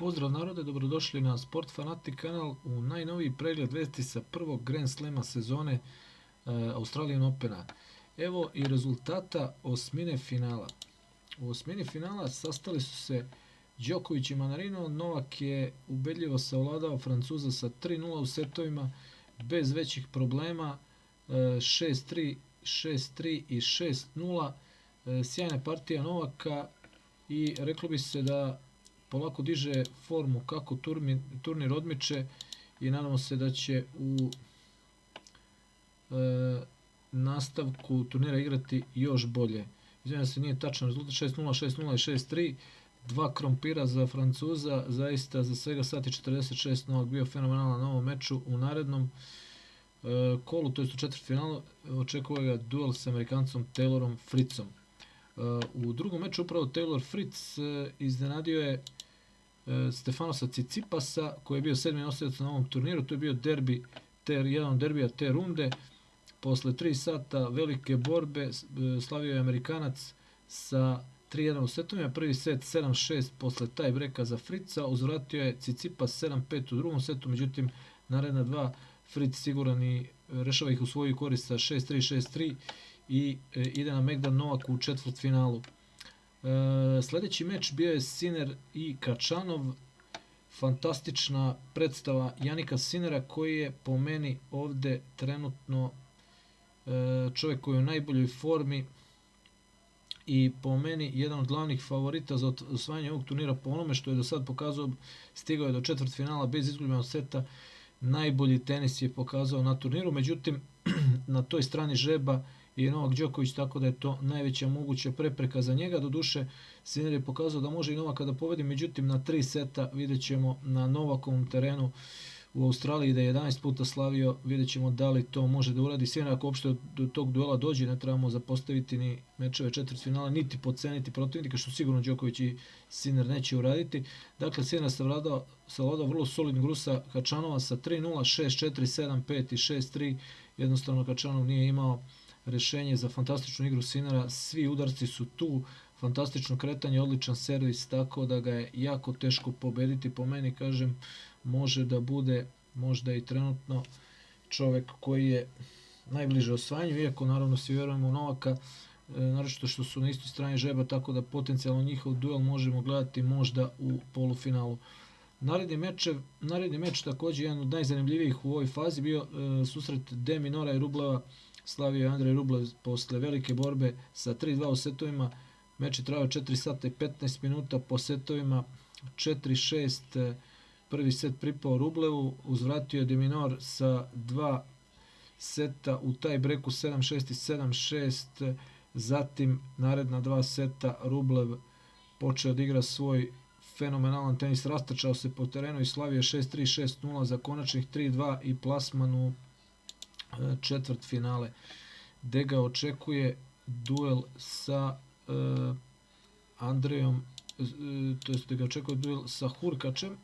Pozdrav narode, dobrodošli na Sport Fanatic kanal u najnoviji pregled vesti sa prvog Grand Slema sezone Australian Opena. Evo i rezultata osmine finala. U osmini finala sastali su se Đoković i Manarino. Novak je ubedljivo savladao Francuza sa 3:0 u setovima bez većih problema, 6:3, 6:3 i 6:0. Sjajna partija Novaka i reklo bi se da polako diže formu kako turnir odmiče i nadamo se da će u nastavku turnira igrati još bolje. Izvijem se, nije tačan rezultat, 6:0, 6:0 i 6:3. Dva krompira za Francuza, zaista za svega sat i 46 Novak bio fenomenalan na ovom meču. U narednom kolu, to je u četvrtfinalu, očekuje ga duel s Amerikancom Taylorom Fritzom. U drugom meču upravo Taylor Fritz iznenadio je Stefanosa Tsitsipasa, koji je bio 7. nosilac na ovom turniru. To je bio derbi, jedan od derbija te runde. Posle 3 sata velike borbe slavio je Amerikanac sa 3:1 u setovima. Prvi set 7:6 posle taj breka za Fritza. Uzvratio je Tsitsipas 7:5 u drugom setu, međutim naredna dva Fritz siguran i rešava ih u svoju korist sa 6:3, 6:3 i ide na Megdan Novak u četvrtfinalu. Sledeći meč bio je Sinner i Kačanov. Fantastična predstava Janika Sinnera, koji je po meni ovde trenutno čovjek koji je u najboljoj formi i po meni jedan od glavnih favorita za osvajanje ovog turnira po onome što je do sad pokazao. Stigao je do četvrtfinala bez izgubljenog seta. Najbolji tenis je pokazao na turniru, međutim na toj strani žreba i Novak Đoković, tako da je to najveća moguća prepreka za njega. Doduše, Sinner je pokazao da može i Novaka da pobedi, međutim na 3 seta vidjet ćemo na Novakovom terenu u Australiji da je 11 puta slavio, vidjet ćemo da li to može da uradi. Sinner, ako uopšte do tog duela dođe, ne trebamo zapostaviti ni mečeve četvrtfinala, niti podceniti protivnika, što sigurno Đoković i Sinner neće uraditi. Dakle, Sinner savladao vrlo solidnog Rusa Kačanova sa 3:0, 6:4, 7:5 i 6:3. Jednostavno Kačanov nije imao rešenje za fantastičnu igru Sinnera. Svi udarci su tu, fantastično kretanje, odličan servis, tako da ga je jako teško pobediti. Po meni, kažem, može da bude možda i trenutno čovek koji je najbliže osvajanju, iako naravno svi vjerujemo u Novaka, naročito što su na istoj strani žreba, tako da potencijalno njihov duel možemo gledati možda u polufinalu. Naredni meč takođe jedan od najzanimljivijih u ovoj fazi bio susret De Minaura i Rubleva. Slavio je Andrej Rublev posle velike borbe sa 3:2 u setovima. Meč je trajao 4 sata i 15 minuta po setovima, 4:6. Prvi set pripao Rublevu, uzvratio je De Minaur sa 2 seta u taj breku 7:6 i 7:6. Zatim naredna 2 seta Rublev počeo da igra svoj fenomenalan tenis, rastrčao se po terenu i slavio 6:3, 6:0 za konačnih 3:2 i plasman u četvrtfinale, gde ga očekuje duel sa Andrejom, to jest gde ga očekuje duel sa Hurkačem.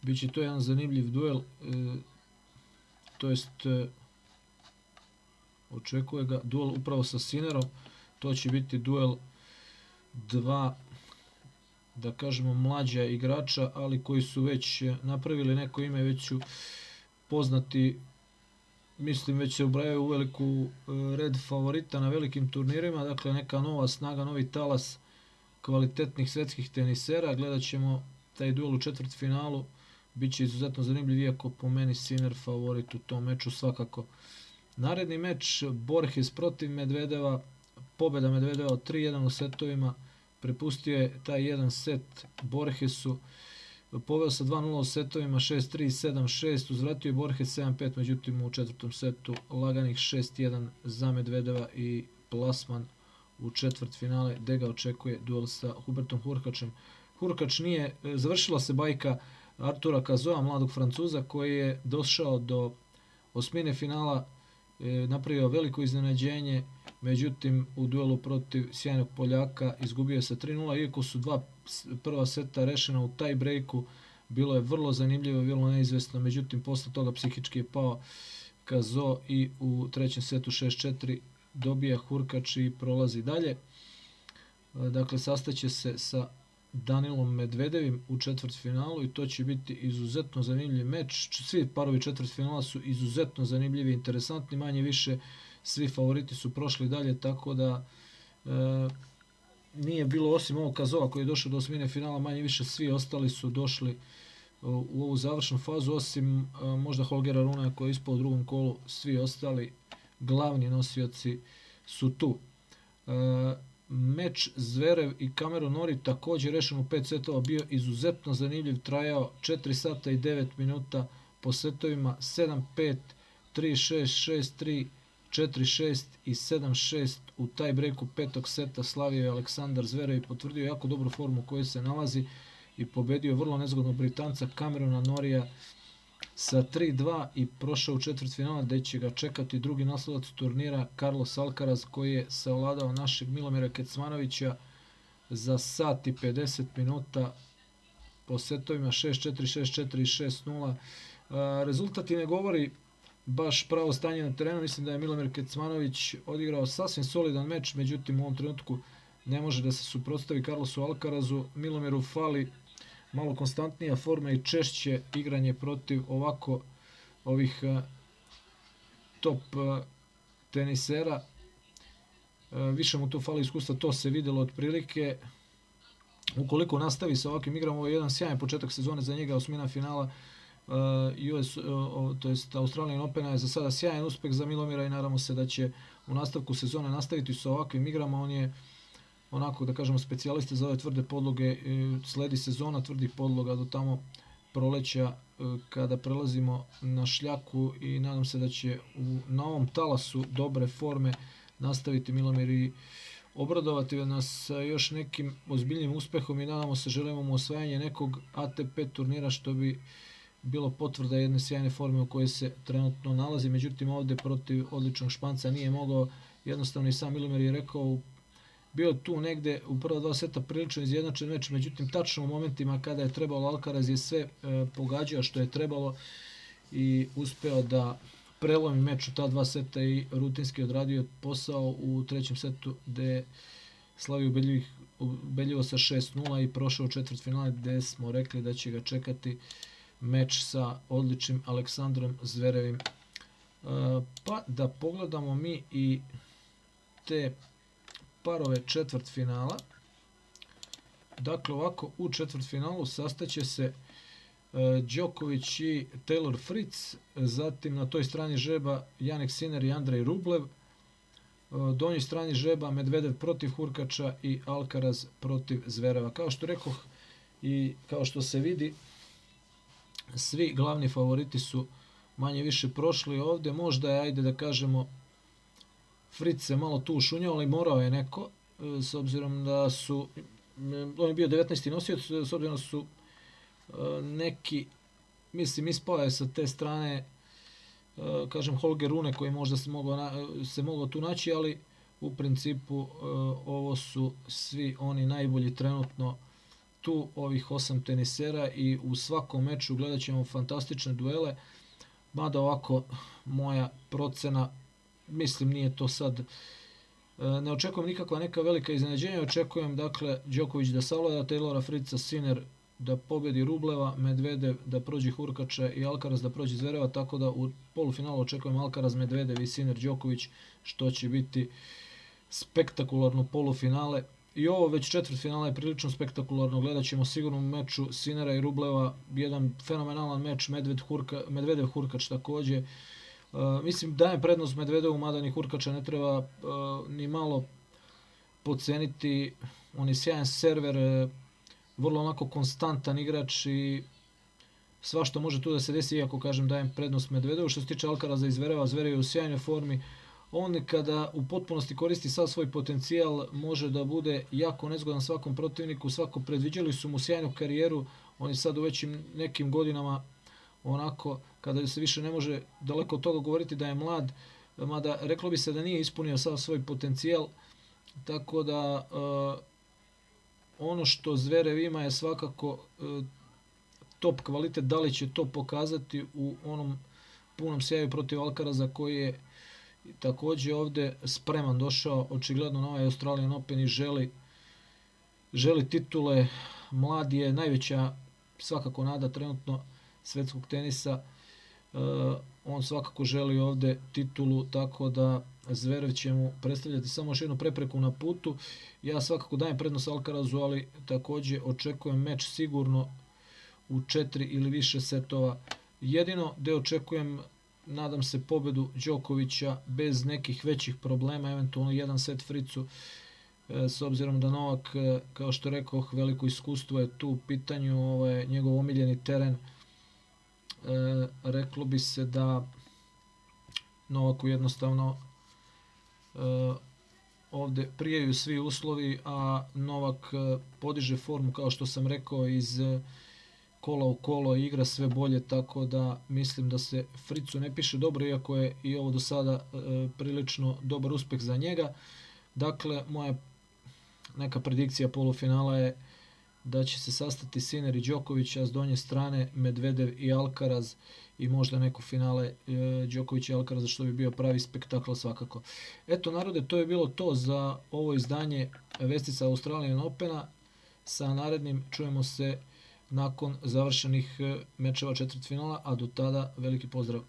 Biće to jedan zanimljiv duel, to jest očekuje ga duel upravo sa Sinnerom. To će biti duel dva, da kažemo, mlađa igrača, ali koji su već napravili neko ime, već su poznati, mislim već se ubrajaju u veliku red favorita na velikim turnirima. Dakle, neka nova snaga, novi talas kvalitetnih svetskih tenisera. Gledat ćemo taj duel u četvrtfinalu, biće izuzetno zanimljiv, iako po meni Sinner favorit u tom meču svakako. Naredni meč Borges protiv Medvedeva, pobeda Medvedeva od 3:1 u setovima, prepustio je taj jedan set Borgesu, poveo sa 2:0 u setovima, 6:3, 7:6, uzvratio je Borges 7:5, međutim u četvrtom setu laganih 6:1 za Medvedeva i plasman u četvrtfinale, gde ga očekuje duel sa Hubertom Hurkačem. Hurkač nije, završila se bajka Artura Kazoa, mladog Francuza, koji je došao do osmine finala, napravio veliko iznenađenje, međutim u duelu protiv sjajnog Poljaka izgubio je sa 3:0, iako su dva prva seta rešena u taj breaku. Bilo je vrlo zanimljivo, vrlo neizvesno, međutim posle toga psihički je pao Kazo i u trećem setu 6:4 dobija Hurkač i prolazi dalje. Dakle, sastaće se sa Danilom Medvedevim u četvrtfinalu i to će biti izuzetno zanimljiv meč. Svi parovi četvrtfinala su izuzetno zanimljivi i interesantni, manje više svi favoriti su prošli dalje, tako da nije bilo osim ovog Kazova koji je došao do osmine finala, manje više svi ostali su došli u ovu završnu fazu, osim možda Holgera Runa koji je ispao u drugom kolu, svi ostali glavni nosioci su tu. Meč Zverev i Cameron Norrie također rešen u 5 setova, bio izuzetno zanimljiv, trajao 4 sata i 9 minuta po setovima, 7-5, 3-6, 6-3, 4-6 i 7-6 u taj breaku petog seta slavio je Aleksandar Zverev i potvrdio jako dobru formu u kojoj se nalazi i pobedio vrlo nezgodnog Britanca Camerona Norrija sa 3-2 i prošao u četvrtfinala gde će ga čekati drugi nasladac turnira Carlos Alcaraz koji je savladao našeg Milomira Kecmanovića za sat i 50 minuta po setovima 6-4, 6-4 i 6-0. Rezultat i ne govori baš pravo stanje na terenu, mislim da je Milomir Kecmanović odigrao sasvim solidan meč, međutim u ovom trenutku ne može da se suprotstavi Carlosu Alcarazu. Milomiru fali malo konstantnija forma i češće igranje protiv ovako ovih top tenisera. Više mu tu fali iskustva, to se videlo otprilike. Ukoliko nastavi sa ovakvim igram, ovo je jedan sjajan početak sezone za njega, osmina finala to jest Australian Opena je za sada sjajan uspeh za Milomira i nadamo se da će u nastavku sezone nastaviti sa ovakvim igrama. On je onako da kažemo specijalista za ove tvrde podloge, sledi sezona tvrdih podloga do tamo proleća kada prelazimo na šljaku i nadam se da će na ovom talasu dobre forme nastaviti Milomir i obradovati nas još nekim ozbiljnim uspehom i nadamo se, želimo mu osvajanje nekog ATP turnira što bi bilo potvrda jedne sjajne forme u kojoj se trenutno nalazi, međutim ovde protiv odličnog Španca nije mogao, jednostavno i sam Milomir je rekao, bio tu negde u prva dva seta prilično izjednačen meč, međutim tačno u momentima kada je trebalo Alcaraz je sve pogađao što je trebalo i uspeo da prelomi meč u ta dva seta i rutinski odradio posao u trećem setu gde je slavio ubedljivo sa 6-0 i prošao u četvrtfinale gde smo rekli da će ga čekati meč sa odličnim Aleksandrom Zverevim. Pa da pogledamo mi i te parove četvrtfinala. Dakle, ovako u četvrtfinalu sastaće se Đoković i Taylor Fritz, zatim na toj strani žreba Jannik Sinner i Andrej Rublev, donjoj strani žreba Medvedev protiv Hurkača i Alcaraz protiv Zvereva. Kao što rekoh i kao što se vidi, svi glavni favoriti su manje više prošli ovde, možda je, ajde da kažemo, Fritz se malo tu ušunjao, ali morao je neko, s obzirom da su, on je bio 19. nosioc, s obzirom da su neki, mislim, ispao je sa te strane, kažem, Holger Rune koji možda se mogao tu naći, ali u principu ovo su svi oni najbolji trenutno tu, ovih 8 tenisera i u svakom meču gledat ćemo fantastične duele, mada ovako moja procena, mislim nije to sad, ne očekujem nikakva neka velika iznenađenja, očekujem dakle Đoković da savlada Taylora Fritza, Sinner da pobedi Rubleva, Medvedev da prođe Hurkača i Alcaraz da prođe Zvereva, tako da u polufinalu očekujem Alcaraz, Medvedev i Sinner Đoković, što će biti spektakularno polufinale. I ovo već četvrtfinale je prilično spektakularno, gledat ćemo sigurno u meču Sinnera i Rubleva, jedan fenomenalan meč, Medvedev Hurkač takođe. Mislim dajem prednost Medvedevu, mada ni Hurkača ne treba ni malo podceniti, on je sjajan server, vrlo onako konstantan igrač i svašta može tu da se desi, iako kažem dajem prednost Medvedevu. Što se tiče Alcaraza i Zvereva, Zverev je u sjajnoj formi, on kada u potpunosti koristi sav svoj potencijal može da bude jako nezgodan svakom protivniku, svako predviđali su mu sjajnu karijeru, on je sad u većim nekim godinama onako, kada se više ne može daleko od toga govoriti da je mlad, mada reklo bi se da nije ispunio sav svoj potencijal, tako da ono što Zverev ima je svakako top kvalitet, da li će to pokazati u onom punom sjaju protiv Alcaraza koji je takođe ovde spreman došao očigledno na ovaj Australian Open i želi titule mlad je, najveća svakako nada trenutno svetskog tenisa. On svakako želi ovdje titulu, tako da Zverev će mu predstavljati samo još jednu prepreku na putu. Ja svakako dajem prednost Alcarazu, ali također očekujem meč sigurno u 4 ili više setova. Jedino gdje očekujem, nadam se, pobedu Đokovića bez nekih većih problema, eventualno jedan set Fricu, s obzirom da Novak, kao što rekoh, veliko iskustvo je tu u pitanju, ovo je njegov omiljeni teren. Reklo bi se da Novaku jednostavno ovdje prijaju svi uslovi, a Novak podiže formu, kao što sam rekao, iz kola u kolo, igra sve bolje, tako da mislim da se Fricu ne piše dobro, iako je i ovo do sada prilično dobar uspjeh za njega. Dakle, moja neka predikcija polufinala je da će se sastati Sinner i Đoković, a s donje strane Medvedev i Alcaraz, i možda neko finale Đoković i Alcaraz, što bi bio pravi spektakl svakako. Eto narode, to je bilo to za ovo izdanje Vestica Australian Opena. Sa narednim čujemo se nakon završenih mečeva četvrtfinala, a do tada veliki pozdrav.